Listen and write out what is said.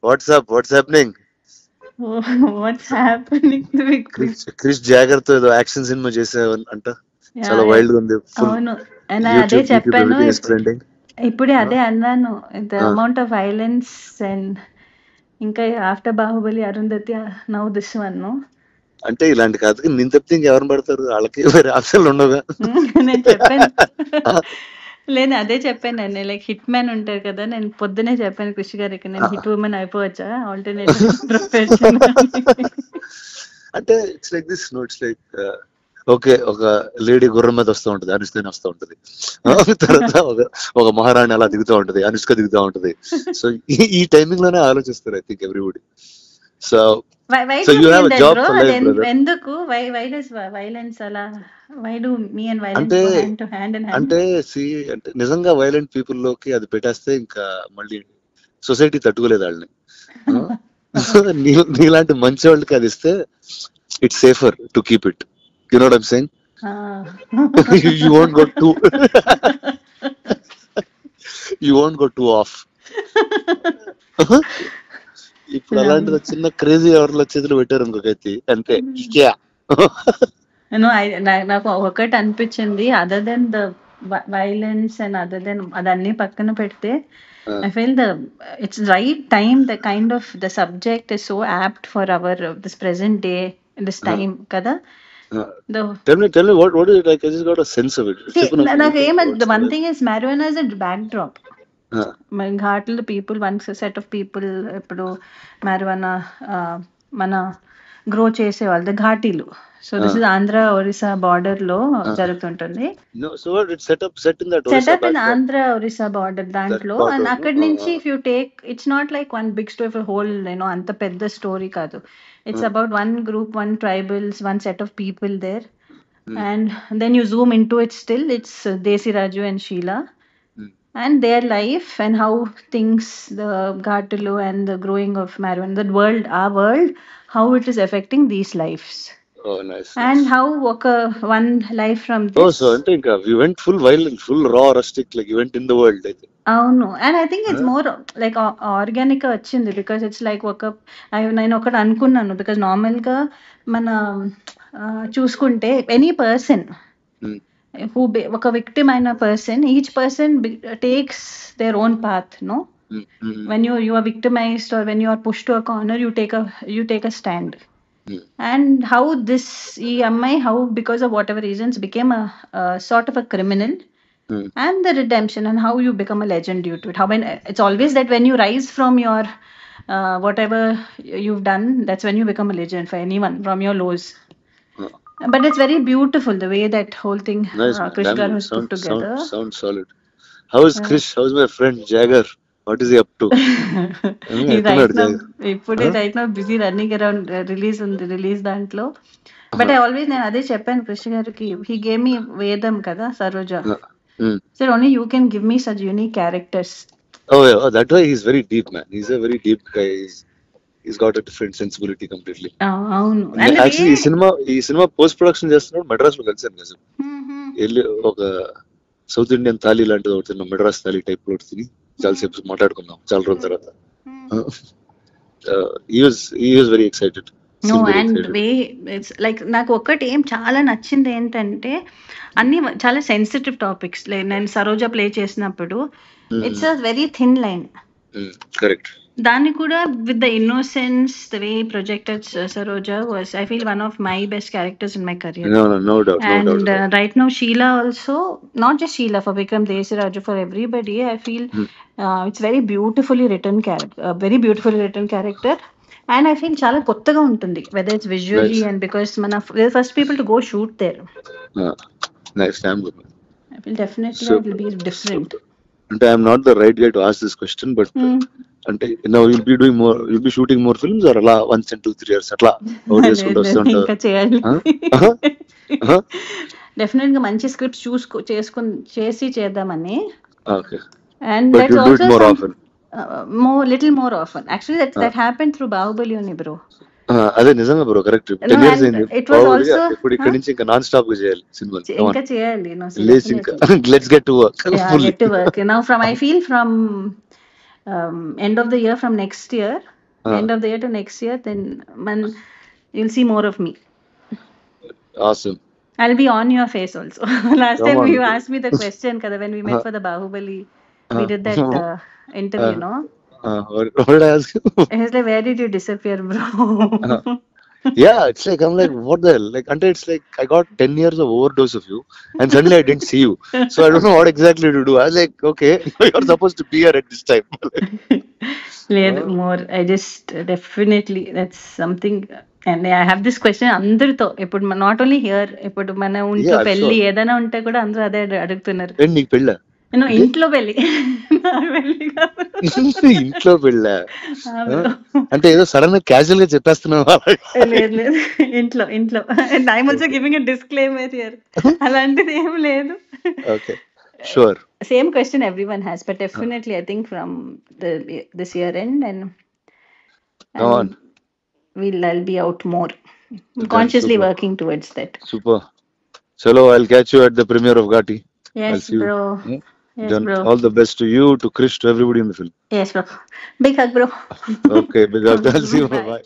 Watts happening? What's happening with Krish జాగర్ తో ఏదో యాక్షన్ సినిమా చేసావు అంట, చాలా వైల్డ్ గా ఉంది. ఫుల్ అవును. అదే యూట్యూబ్ చెప్పాను. Everything is trending. ఇప్పుడే అదే అన్నాను, the amount of violence and ఇంకా after Baahubali Arundhati now this one. అంటే ఇలాంటి కథకి నేను తప్పితే ఇంకెవరిని పడతారు? వాళ్ళకి వేరే ఆప్షన్లు ఉండవుగా. నేను చెప్పాను లేదు అదే చెప్పాను నేను, లైక్ హిట్ మ్యాన్ ఉంటారు కదా, నేను పొద్దునే చెప్పాను కృషి గారికి, నేను హిట్ ఉమెన్ అయిపోవచ్చా ఆల్టర్నేట్ ప్రొఫెషన్. అంటే it's like this, no it's like okay, ఒక లేడీ గుర్రం మీద వస్తూ ఉంటది, అనుష్కని వస్తూ ఉంటది. తర్వాత ఒక మహారాణి అలా దిగుతూ ఉంటది, అనుష్క దిగుతూ ఉంటది. సో ఈ టైమింగ్ లోనే ఆలోచిస్తారు I think everybody. So you have a job for life brother. ఎందుకు వై డస్ వైలెన్స్ అలా, why do me and violence అంటే go hand to hand in hand? అంటే అంటే నిజంగా వైలెంట్ పీపుల్ లోకి అది పెట్టేస్తే ఇంకా మళ్ళీ సొసైటీ తట్టుకోలేదు వాళ్ళని. నీలాంటి మంచి వాళ్ళకి అది ఇస్తే it's safer to keep it. You know what I'm saying? You won't go too off. ఇప్పుడు అలాంటిది చిన్న క్రేజీ ఎవరిలో చేతులు పెట్టారు ఇంకొకైతే అంతే. నాకు ఒకటి అనిపించింది, other than the violence and other than అదన్నీ పక్కన పెడితే, I feel it's right time, the kind of the subject is so apt for our this present day, this time kada. Tell me what is it like? I just got a sense of it. See, the one thing is marijuana is a backdrop. ఘాట్లో people, one set of people ఇప్పుడు marijuana మన grow చేసే వాళ్ళు ఘాటీలు. So this is Andhra Orissa border లో జరుగుతుంటుంది. Setup in Andhra Orissa border దాంట్లో. And అక్కడి నుంచి if you take, it's not like one big story for whole, అంత పెద్ద స్టోరీ కాదు. It's about one group, one tribals, one set of people there. And then you zoom in to it, still it's Desi Raju and Sheela and their life and how things, the Ghatalu and the growing of marijuana, the world, our world, how it is affecting these lives. Oh, nice. And how one life from this. Oh, so I think we went full violent, full raw, rustic, like you went in the world, I think. అవును. And I think it's more like organic వచ్చింది, because it's like నేను ఒకటి అనుకున్నాను, because నార్మల్గా మన చూసుకుంటే any person who ఒక victim అయిన person, each person takes their own path, no? When you are victimized or when you are pushed to a corner, you take a stand. And how this ఈ అమ్మాయి, how because of whatever reasons became a sort of a criminal, and the redemption and how you become a legend due to it. How when it's always that when you rise from your whatever you've done, that's when you become a legend for anyone from your lows. But it's very beautiful the way that whole thing Krish Garu has put together. Sounds solid. How is Krish? How is my friend Jagger? What is he up to? right now busy running around release దాంట్లో. But I always నేను అదే చెప్పాను కృష్ణ గారికి, he gave me వేదం కదా, Saroja. So only you can give me such unique characters. Oh yeah, that way he's very deep, man. He's a very deep guy. He's got a different sensibility completely. అవును. Actually ఈ cinema post production చేస్తున్నాడు మెడ్రాస్ లో కలిసాను కదా. వెళ్ళి ఒక south Indian thali లాంటిది ఒకటి తిన్నాం, మెడ్రాస్ థాలీ టైప్ లో తిని చాలాసేపు మాట్లాడుకున్నాం చాలా రోజుల తర్వాత. he was very excited. No, and way it's like నాకు ఒక్కటి ఏం చాలా నచ్చింది ఏంటంటే, అన్ని చాలా సెన్సిటివ్ టాపిక్స్. నేను సరోజా ప్లే చేసినప్పుడు it's a very thin line. Correct. దాన్ని కూడా with the innocence, the way projected Saroja was, I feel, one of my best characters in my career. No doubt. And right now Sheila also, not just Sheila, for Vikram, Desi Raju, for everybody, I feel it's very beautifully written character, very beautifully written character. And I feel చాలా కొత్తగా ఉంటుంది, whether it's visually and because మన first people to go shoot there. Nice, damn good. I feel definitely it will be different. And I am not the right guy to ask this question, but అంటే now you'll be shooting more films or అలా once in 2-3 years అట్లా out చేసుకుంటూ వస్తుంటారు? ఇంకా చేయాలి. Definite గా మంచి scripts చేసి చేద్దామని. Okay. And But that's you do also it more often. Little more often. Actually that happened through Bahubali only, bro. అదే నిజంగా బ్రో, కరెక్ట్. 10 years అయింది. It was also ఇప్పుడు ఇక్కడ నుంచి ఇంకా నాన్ స్టాప్ గా చేయాలి సినిమాలు. ఇంకా చేయాలి. Let's get to work. Yeah, get to work. Now I feel from end of the year from next year, Ah. end of the year to next year, then you'll see more of me. Awesome. I'll be on your face also. Last Come time on. you asked me the question, kada, when we met for the Bahubali, we did that interview, no? What did I ask you? It was like, where did you disappear, bro? Yeah, it's like I'm like, what the hell? Like, until it's like I got 10 years of overdose of you, and suddenly I didn't see you. So I don't know what exactly to do. I was like, okay, you're supposed to be here at this time. లేదు more I just definitely that's something. And I have this question అందరితో, ఇప్పుడు not only here, ఇప్పుడు మన ఇంట్లో Yeah, పెళ్లి sure. ఏదైనా ఉంటే కూడా అందరూ అదే అడుగుతున్నారు. ఏంటి నీకు పెళ్ళా? నేను ఇంట్లో పెళ్లి, నాకు పెళ్లి కాదు. ఇంట్లో పెళ్ళా? ఆ bro. అంటే ఏదో సడన్ గా క్యాజువల్ గా చెప్పేస్తున్నావు. లేదు లేదు, ఇంట్లో ఇంట్లో. And I'm also giving a disclaimer here, అలాంటిది ఏం లేదు. Okay, sure. Same question everyone has, but definitely I think from this year end, and Come on. I'll be out more. I'm consciously super. working towards that. Super. Chalo, I'll catch you at the premiere of Ghati. I'll Yes, see you. bro. Yes, Then bro. all the best to you, to Krish, to everybody in the film. Yes, bro. Big hug, bro. Okay, big hug. I'll see you. Bye. Bye.